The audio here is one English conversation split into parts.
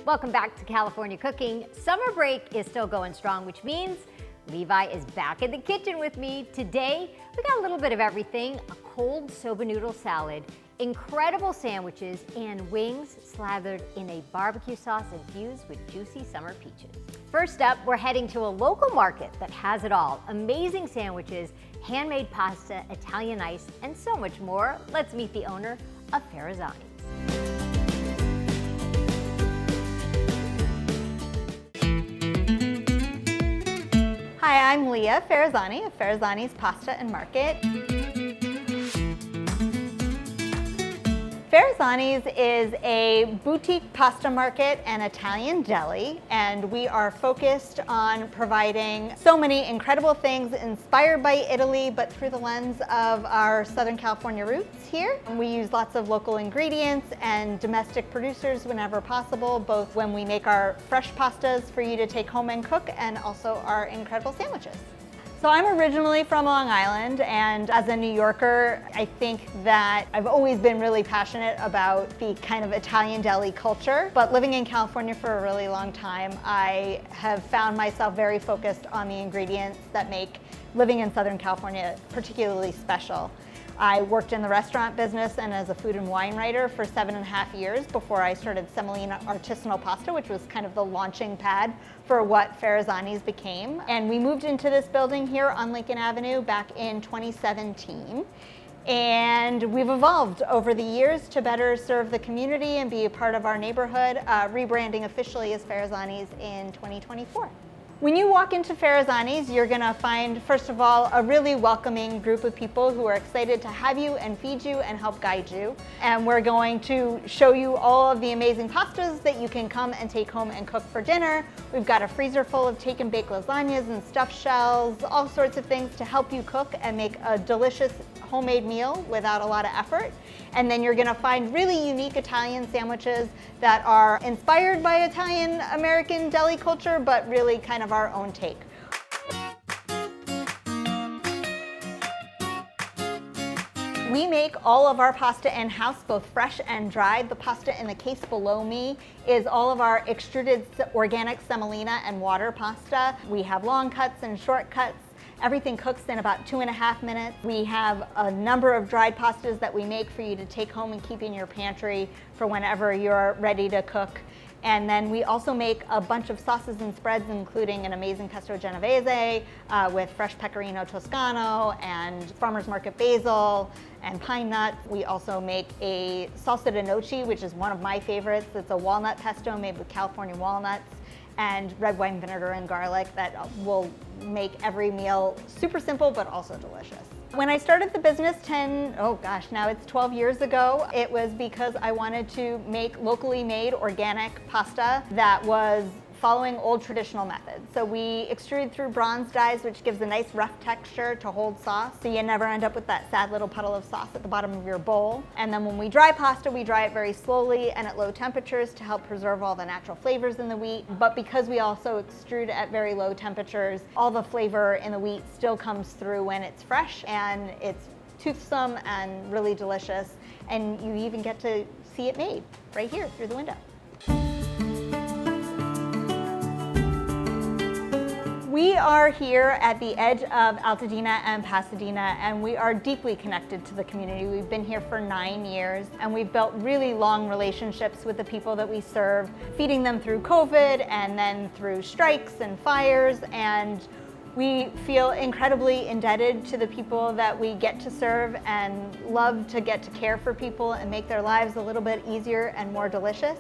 Welcome back to California Cooking. Summer break is still going strong, which means Levi is back in the kitchen with me. Today, we got a little bit of everything: a cold soba noodle salad, incredible sandwiches, and wings slathered in a barbecue sauce infused with juicy summer peaches. First up, we're heading to a local market that has it all: amazing sandwiches, handmade pasta, Italian ice, and so much more. Let's meet the owner of Ferrazzani. Hi, I'm Leah Ferrazzani of Ferrazzani's Pasta and Market. Ferrazzani's is a boutique pasta market and Italian deli, and we are focused on providing so many incredible things inspired by Italy, but through the lens of our Southern California roots here. We use lots of local ingredients and domestic producers whenever possible, both when we make our fresh pastas for you to take home and cook, and also our incredible sandwiches. So I'm originally from Long Island, and as a New Yorker, I think that I've always been really passionate about the kind of Italian deli culture. But living in California for a really long time, I have found myself very focused on the ingredients that make living in Southern California particularly special. I worked in the restaurant business and as a food and wine writer for 7.5 years before I started Semolina Artisanal Pasta, which was kind of the launching pad for what Ferrazzani's became. And we moved into this building here on Lincoln Avenue back in 2017. And we've evolved over the years to better serve the community and be a part of our neighborhood, rebranding officially as Ferrazzani's in 2024. When you walk into Ferrazzani's, you're gonna find, first of all, a really welcoming group of people who are excited to have you and feed you and help guide you. And we're going to show you all of the amazing pastas that you can come and take home and cook for dinner. We've got a freezer full of take and bake lasagnas and stuffed shells, all sorts of things to help you cook and make a delicious homemade meal without a lot of effort. And then you're gonna find really unique Italian sandwiches that are inspired by Italian American deli culture, but really kind of our own take. We make all of our pasta in-house, both fresh and dried. The pasta in the case below me is all of our extruded organic semolina and water pasta. We have long cuts and short cuts. Everything cooks in about 2.5 minutes. We have a number of dried pastas that we make for you to take home and keep in your pantry for whenever you're ready to cook. And then we also make a bunch of sauces and spreads, including an amazing pesto genovese with fresh pecorino toscano and farmer's market basil and pine nuts. We also make a salsa de noce, which is one of my favorites. It's a walnut pesto made with California walnuts and red wine vinegar and garlic that will make every meal super simple but also delicious. When I started the business now it's 12 years ago, it was because I wanted to make locally made organic pasta that was following old traditional methods. So we extrude through bronze dyes, which gives a nice rough texture to hold sauce, so you never end up with that sad little puddle of sauce at the bottom of your bowl. And then when we dry pasta, we dry it very slowly and at low temperatures to help preserve all the natural flavors in the wheat. But because we also extrude at very low temperatures, all the flavor in the wheat still comes through when it's fresh, and it's toothsome and really delicious. And you even get to see it made right here through the window. We are here at the edge of Altadena and Pasadena, and we are deeply connected to the community. We've been here for 9 years, and we've built really long relationships with the people that we serve, feeding them through COVID and then through strikes and fires. And we feel incredibly indebted to the people that we get to serve, and love to get to care for people and make their lives a little bit easier and more delicious.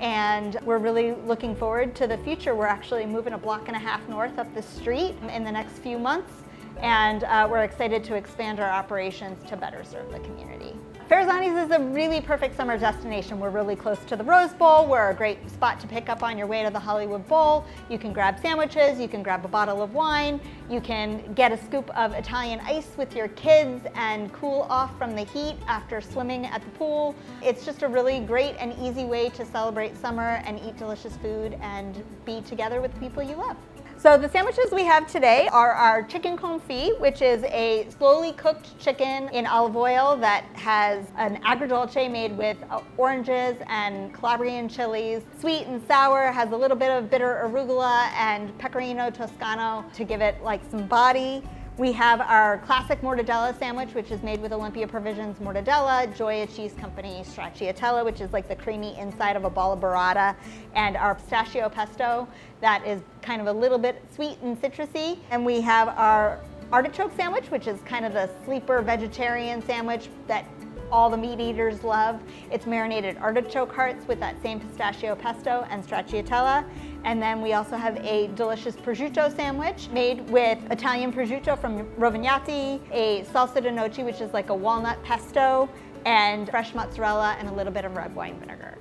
And we're really looking forward to the future. We're actually moving a 1.5 blocks north up the street in the next few months, and we're excited to expand our operations to better serve the community. Ferrazzani's is a really perfect summer destination. We're really close to the Rose Bowl. We're a great spot to pick up on your way to the Hollywood Bowl. You can grab sandwiches, you can grab a bottle of wine, you can get a scoop of Italian ice with your kids and cool off from the heat after swimming at the pool. It's just a really great and easy way to celebrate summer and eat delicious food and be together with the people you love. So the sandwiches we have today are our chicken confit, which is a slowly cooked chicken in olive oil that has an agrodolce made with oranges and Calabrian chilies. Sweet and sour, has a little bit of bitter arugula and pecorino toscano to give it like some body. We have our classic mortadella sandwich, which is made with Olympia Provisions mortadella, Gioia Cheese Company stracciatella, which is like the creamy inside of a ball of burrata, and our pistachio pesto that is kind of a little bit sweet and citrusy. And we have our artichoke sandwich, which is kind of the sleeper vegetarian sandwich that all the meat eaters love. It's marinated artichoke hearts with that same pistachio pesto and stracciatella. And then we also have a delicious prosciutto sandwich made with Italian prosciutto from Rovignati, a salsa de noce, which is like a walnut pesto, and fresh mozzarella and a little bit of red wine vinegar.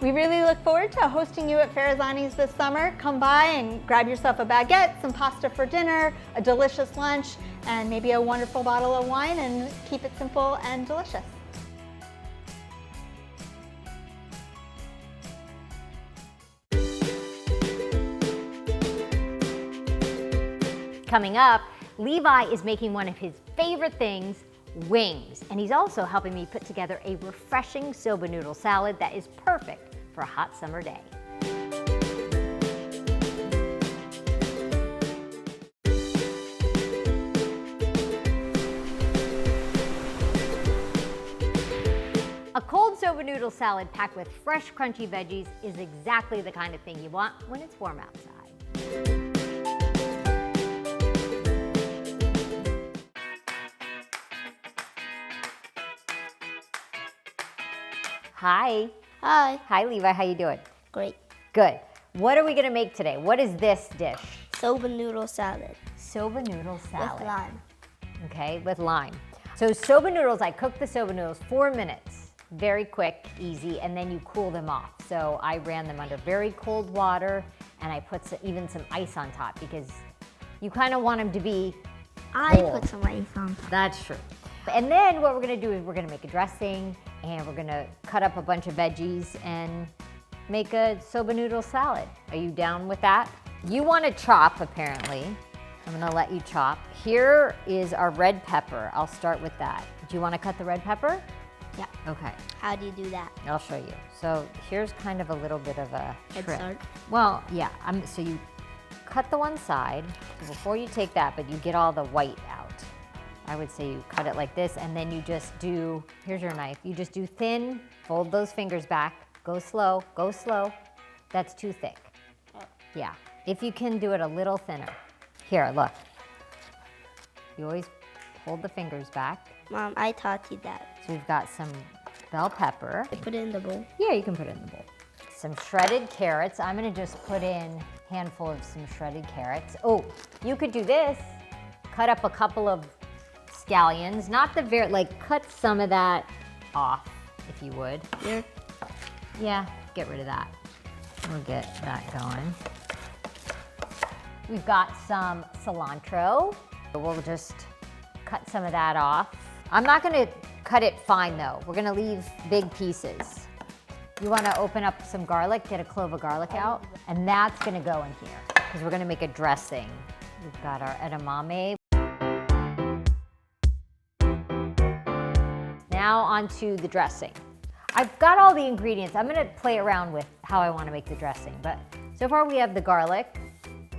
We really look forward to hosting you at Ferrazzani's this summer. Come by and grab yourself a baguette, some pasta for dinner, a delicious lunch, and maybe a wonderful bottle of wine, and keep it simple and delicious. Coming up, Levi is making one of his favorite things, wings. And he's also helping me put together a refreshing soba noodle salad that is perfect for a hot summer day. A cold soba noodle salad packed with fresh, crunchy veggies is exactly the kind of thing you want when it's warm outside. Hi. Hi. Hi, Levi. How you doing? Great. Good. What are we gonna make today? What is this dish? Soba noodle salad. Soba noodle salad. With lime. Okay, with lime. So soba noodles, I cook the soba noodles 4 minutes. Very quick, easy, and then you cool them off. So I ran them under very cold water, and I put even some ice on top because you kind of want them to be cold. I put some ice on top. That's true. And then what we're gonna do is we're gonna make a dressing, and we're gonna cut up a bunch of veggies and make a soba noodle salad. Are you down with that? You wanna chop, apparently. I'm gonna let you chop. Here is our red pepper. I'll start with that. Do you wanna cut the red pepper? Yeah. Okay, How do you do that? I'll show you. So here's kind of a little bit of a Head trick. start? Well, yeah, so you cut the one side before you take that, but you get all the white out. I would say you cut it like this, and then you just do, here's your knife, you just do thin, fold those fingers back, go slow, go slow. That's too thick. Yeah, if you can do it a little thinner. Here, look. You always hold the fingers back. Mom, I taught you that. So we've got some bell pepper. I put it in the bowl. Yeah, you can put it in the bowl. Some shredded carrots. I'm gonna just put in a handful of some shredded carrots. Oh, you could do this. Cut up a couple of scallions, not the cut some of that off, if you would. Here. Yeah, get rid of that. We'll get that going. We've got some cilantro. We'll just cut some of that off. I'm not gonna cut it fine though. We're gonna leave big pieces. You wanna open up some garlic, get a clove of garlic out, and that's gonna go in here, because we're gonna make a dressing. We've got our edamame. Now onto the dressing. I've got all the ingredients. I'm gonna play around with how I wanna make the dressing, but so far we have the garlic,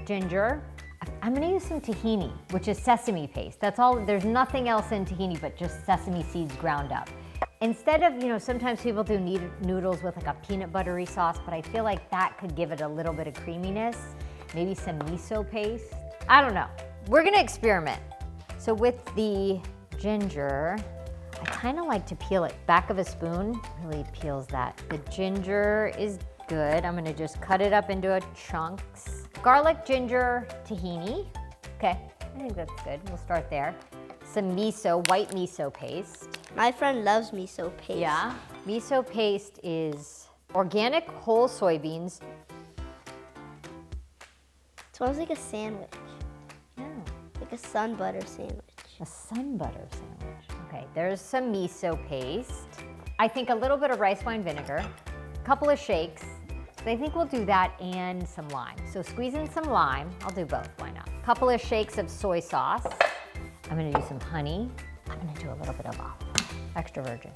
ginger. I'm gonna use some tahini, which is sesame paste. That's all, there's nothing else in tahini but just sesame seeds ground up. Instead of, sometimes people do noodles with like a peanut buttery sauce, but I feel like that could give it a little bit of creaminess. Maybe some miso paste. I don't know. We're gonna experiment. So with the ginger, I kind of like to peel it. Back of a spoon really peels that. The ginger is good. I'm gonna just cut it up into chunks. Garlic, ginger, tahini. Okay, I think that's good. We'll start there. Some miso, white miso paste. My friend loves miso paste. Yeah. Miso paste is organic whole soybeans. It smells like a sandwich. Yeah. Like a sun butter sandwich. A sun butter sandwich. Okay, there's some miso paste. I think a little bit of rice wine vinegar. couple of shakes. So I think we'll do that and some lime. So squeeze in some lime. I'll do both, why not? A couple of shakes of soy sauce. I'm gonna do some honey. I'm gonna do a little bit of extra virgin.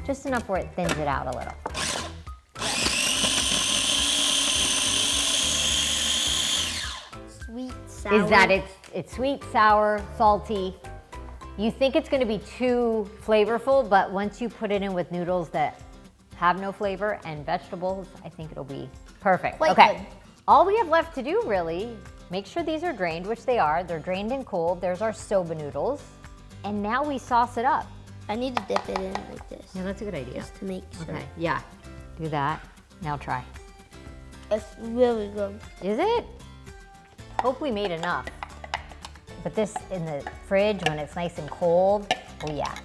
Just enough where it thins it out a little. Sweet, sour. Is that it's sweet, sour, salty. You think it's gonna be too flavorful, but once you put it in with noodles that have no flavor and vegetables, I think it'll be perfect. Quite okay, good. all we have left to do really, make sure these are drained, which they are. They're drained and cold. There's our soba noodles. And now we sauce it up. I need to dip it in like this. Yeah, that's a good idea. Just to make sure. Okay, yeah, do that. Now try. It's really good. Is it? Hope we made enough. Put this in the fridge when it's nice and cold. Oh yeah.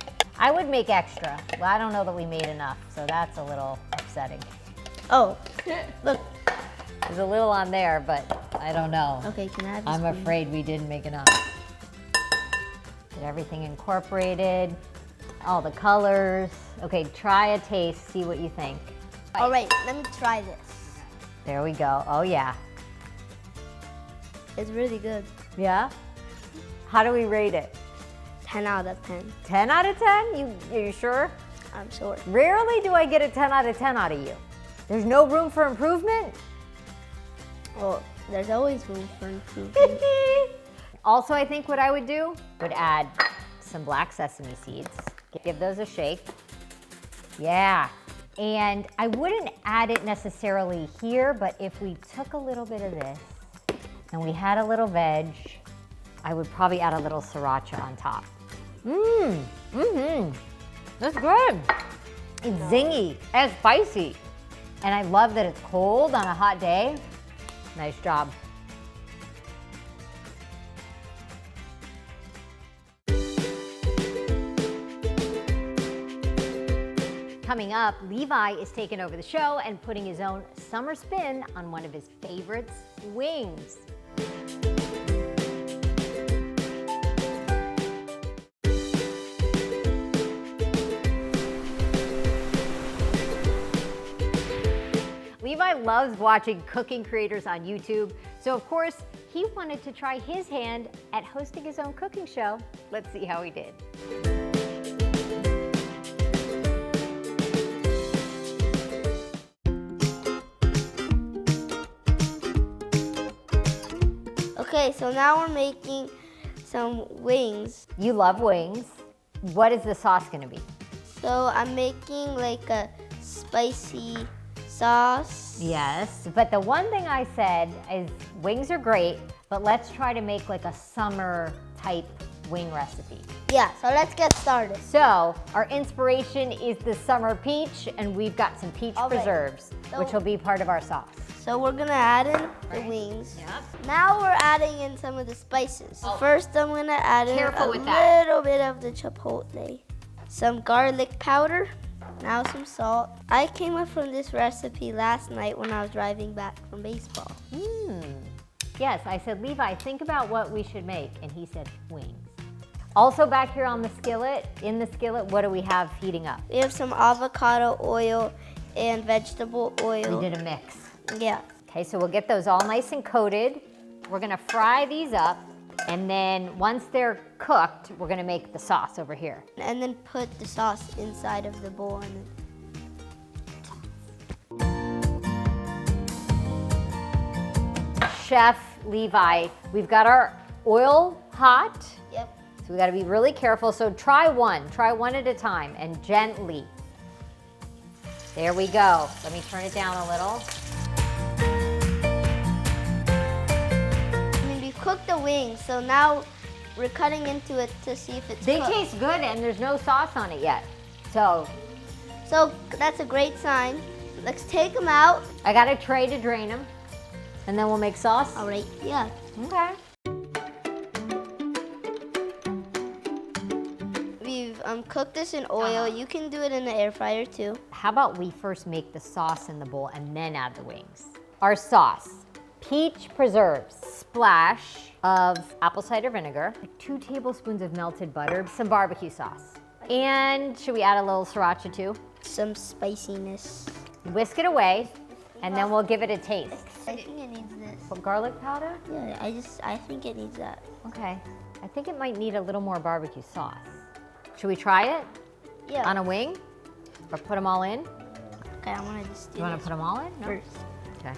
I would make extra. Well, I don't know that we made enough, so that's a little upsetting. Oh, look. There's a little on there, but I don't know. Okay, can I have a I'm spoon? afraid we didn't make enough. Get everything incorporated, all the colors. Okay, try a taste, see what you think. All right, let me try this. There we go. Oh yeah. It's really good. Yeah? How do we rate it? 10 out of 10. 10 out of 10? Are you sure? I'm sure. Rarely do I get a 10 out of 10 out of you. There's no room for improvement? Well, there's always room for improvement. Also, I think what I would do would add some black sesame seeds. Give those a shake. Yeah. And I wouldn't add it necessarily here, but if we took a little bit of this and we had a little veg, I would probably add a little sriracha on top. That's good. It's zingy and spicy. And I love that it's cold on a hot day. Nice job. Coming up, Levi is taking over the show and putting his own summer spin on one of his favorites, wings. Levi loves watching cooking creators on YouTube, so of course, he wanted to try his hand at hosting his own cooking show. Let's see how he did. Okay, so now we're making some wings. You love wings. What is the sauce gonna be? So I'm making like a spicy sauce. Yes, but the one thing I said is wings are great, but let's try to make like a summer type wing recipe. Yeah, so let's get started. So our inspiration is the summer peach, and we've got some peach All right. preserves, So- which will be part of our sauce. So we're gonna add in the Right. wings. Yep. Now we're adding in some of the spices. Oh. First, I'm gonna add in Careful a with that. little bit of the chipotle, some garlic powder, now some salt. I came up from this recipe last night when I was driving back from baseball. Yes, I said, Levi, think about what we should make, and he said wings. Also back here on the skillet, in the skillet, what do we have heating up? We have some avocado oil and vegetable oil. We did a mix. Yeah. Okay, so we'll get those all nice and coated. We're gonna fry these up, and then once they're cooked, we're gonna make the sauce over here. And then put the sauce inside of the bowl. And Chef Levi, we've got our oil hot, yep. so we gotta be really careful. So try one at a time, and gently. There we go. Let me turn it down a little. I mean, we've cooked the wings, so now we're cutting into it to see if it's They cooked. taste good, and there's no sauce on it yet. So So that's a great sign. Let's take them out. I got a tray to drain them, and then we'll make sauce. All right, yeah. Okay. We've cooked this in oil. You can do it in the air fryer too. How about we first make the sauce in the bowl and then add the wings? Our sauce, peach preserves, splash of apple cider vinegar, 2 tablespoons of melted butter, some barbecue sauce. And should we add a little sriracha too? Some spiciness. Whisk it away, and then we'll give it a taste. I think it needs this. What, garlic powder? Yeah, I think it needs that. Okay. I think it might need a little more barbecue sauce. Should we try it Yeah. on a wing? Or put them all in? Okay, I want to just do You want to this put them all in? No? first. Okay.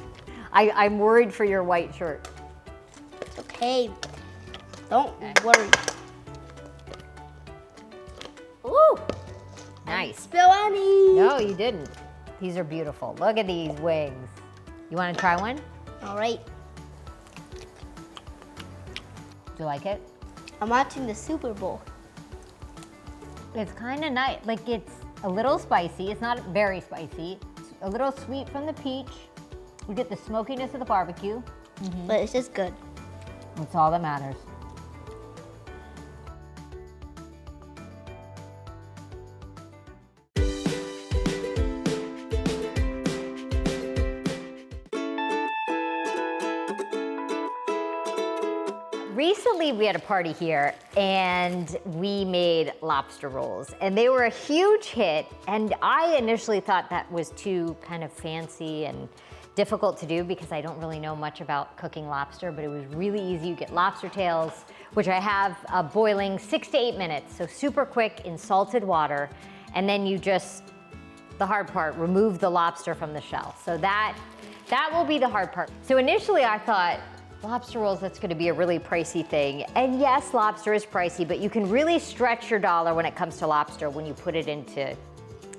I'm worried for your white shirt. It's okay. Don't worry. Ooh! Nice. Spill any. No, you didn't. These are beautiful. Look at these wings. You want to try one? All right. Do you like it? I'm watching the Super Bowl. It's kind of nice. Like, it's a little spicy. It's not very spicy. It's a little sweet from the peach. You get the smokiness of the barbecue. But it's just good. That's all that matters. Recently we had a party here and we made lobster rolls and they were a huge hit, and I initially thought that was too kind of fancy and difficult to do because I don't really know much about cooking lobster, but it was really easy. You get lobster tails, which I have boiling 6 to 8 minutes, so super quick in salted water, and then you just, the hard part, remove the lobster from the shell. So that will be the hard part. So initially I thought, lobster rolls, that's gonna be a really pricey thing. And yes, lobster is pricey, but you can really stretch your dollar when it comes to lobster when you put it into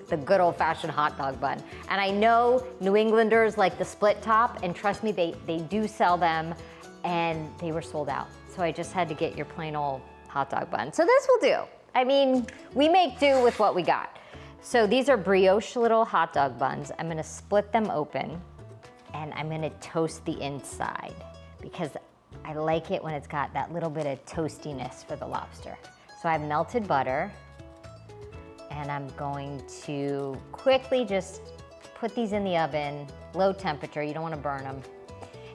the good old-fashioned hot dog bun. And I know New Englanders like the split top, and trust me, they do sell them, and they were sold out. So I just had to get your plain old hot dog bun. So this will do. I mean, we make do with what we got. So these are brioche little hot dog buns. I'm gonna split them open, and I'm gonna toast the inside, because I like it when it's got that little bit of toastiness for the lobster. So I have melted butter, and I'm going to quickly just put these in the oven, low temperature, you don't wanna burn them,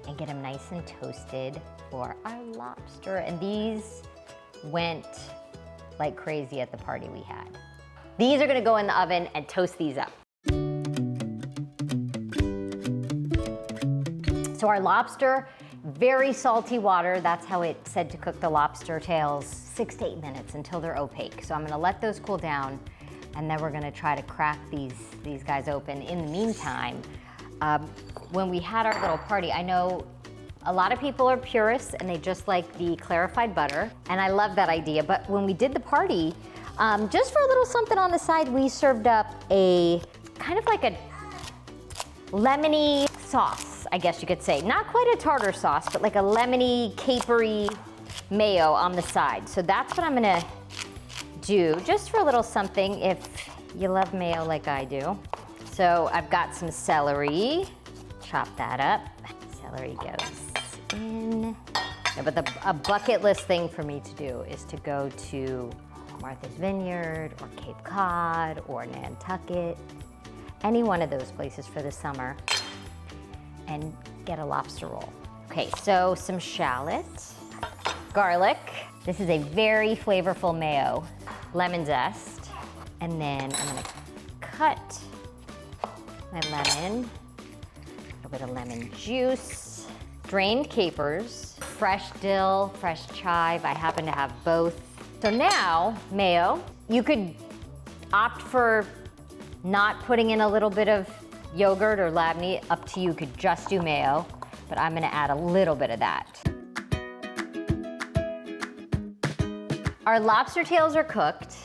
and get them nice and toasted for our lobster. And these went like crazy at the party we had. These are gonna go in the oven and toast these up. So our lobster, very salty water. That's how it said to cook the lobster tails, 6 to 8 minutes until they're opaque. So I'm gonna let those cool down, and then we're gonna try to crack these guys open. In the meantime, when we had our little party, I know a lot of people are purists and they just like the clarified butter, and I love that idea. But when we did the party, just for a little something on the side, we served up a kind of like a lemony sauce, I guess you could say. Not quite a tartar sauce, but like a lemony, capery mayo on the side. So that's what I'm gonna do, just for a little something if you love mayo like I do. So I've got some celery, chop that up. Celery goes in. Yeah, but a bucket list thing for me to do is to go to Martha's Vineyard or Cape Cod or Nantucket, any one of those places for the summer, and get a lobster roll. Okay, so some shallot, garlic. This is a very flavorful mayo, lemon zest, and then I'm gonna cut my lemon, a little bit of lemon juice, drained capers, fresh dill, fresh chive. I happen to have both. So now, mayo. You could opt for not putting in a little bit of yogurt or labneh, up to you, could just do mayo, but I'm gonna add a little bit of that. Our lobster tails are cooked,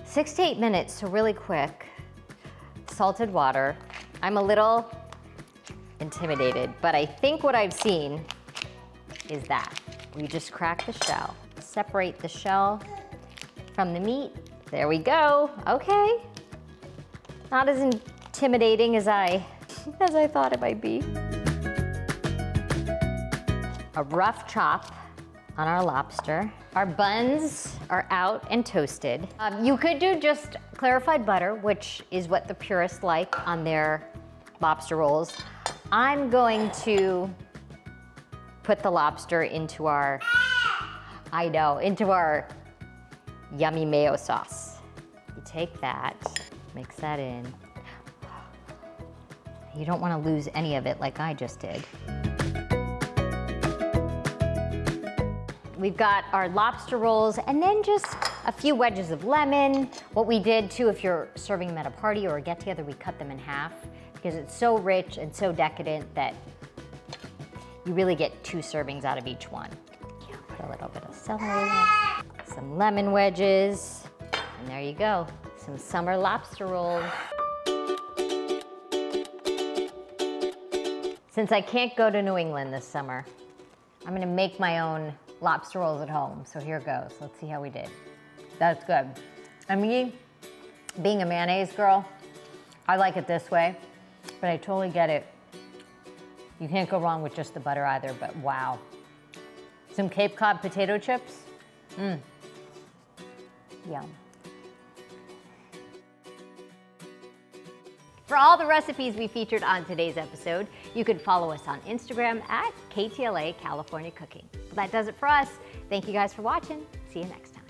6 to 8 minutes, so really quick. Salted water. I'm a little intimidated, but I think what I've seen is that. We just crack the shell, separate the shell from the meat. There we go, okay. Not as intimidating as I thought it might be. A rough chop on our lobster. Our buns are out and toasted. You could do just clarified butter, which is what the purists like on their lobster rolls. I'm going to put the lobster into our, into our yummy mayo sauce. You take that, mix that in. You don't want to lose any of it like I just did. We've got our lobster rolls and then just a few wedges of lemon. What we did too, if you're serving them at a party or a get together, we cut them in half because it's so rich and so decadent that you really get 2 servings out of each one. Put a little bit of celery, some lemon wedges, and there you go, some summer lobster rolls. Since I can't go to New England this summer, I'm gonna make my own lobster rolls at home. So here goes. Let's see how we did. That's good. I mean, being a mayonnaise girl, I like it this way, but I totally get it. You can't go wrong with just the butter either, but wow. Some Cape Cod potato chips. Yum. For all the recipes we featured on today's episode, you can follow us on Instagram at KTLA California Cooking. Well, that does it for us. Thank you guys for watching. See you next time.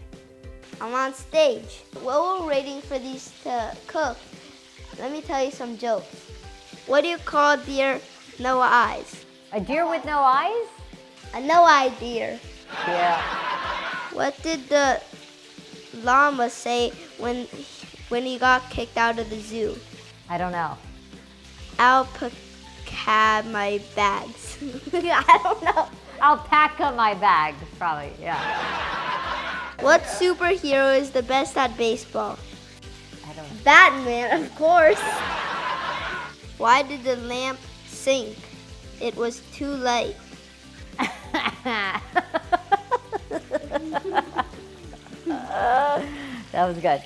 I'm on stage. While we're waiting for these to cook, let me tell you some jokes. What do you call a deer no eyes? A deer with no eyes? A no-eye deer. Yeah. What did the llama say when he got kicked out of the zoo? I don't know. Alpaca my bags. I don't know. Alpaca my bags, probably, yeah. What superhero is the best at baseball? I don't know. Batman, of course. Why did the lamp sink? It was too light. That was good.